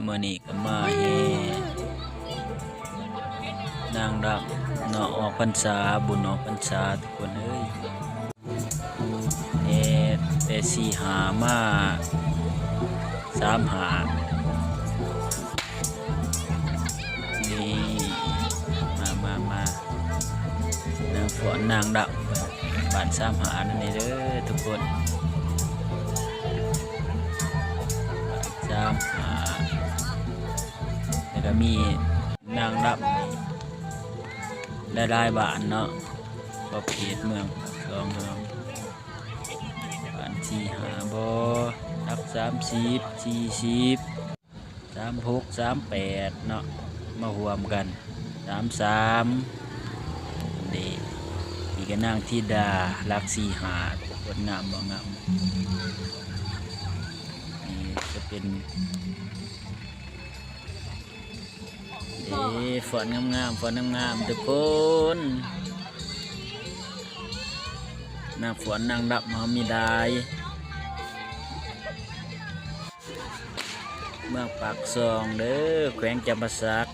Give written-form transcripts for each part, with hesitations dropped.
มื้อนี้ก็มาแห่นางรำเนาะออกพรรษาบุญออกพรรษาทุกคนเอ้ยแห่แต่สี่หามาสามหานี่มานางฝนนางดำบ้านสามหานั่นเองเด้อทุกคนสามหาแล้วก็มีนางดำได้บ้านเนาะก็เขตเมืองสองเมืองบ้านสี่หาบ่รัก30 40 36 38เนาะมารวมกัน33นี่อีกก็นางธิดารักสี่หาคนงามบ่งามนี่จะเป็นฝนงามฝนงามทุกคนนางฝนนางดับมามีได้เมืองปากซองเด้อแขวงจำปาสัก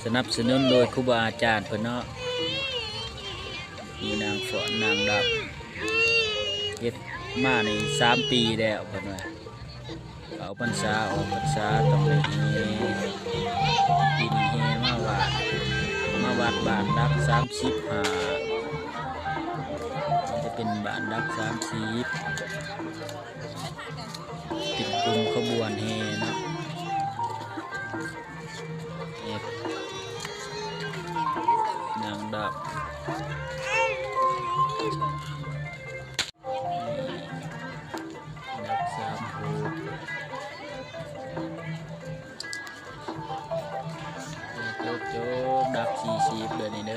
สนับสนุนโดยครูบาอาจารย์เพิ่นเนาะมีนางฝนนางดับเฮ็ดมาใน3 ปีแล้วเพิ่นว่าเอาพรรษาออกพรรษาต้องได้แห่ปีนี้แห่มาวัดบ้านรัก35จะเป็นบ้านรัก30ติดกลุ่มขบวนแห่เนาะนางดับดัก36โจ๊กดัก40เดือนนี้เด้อ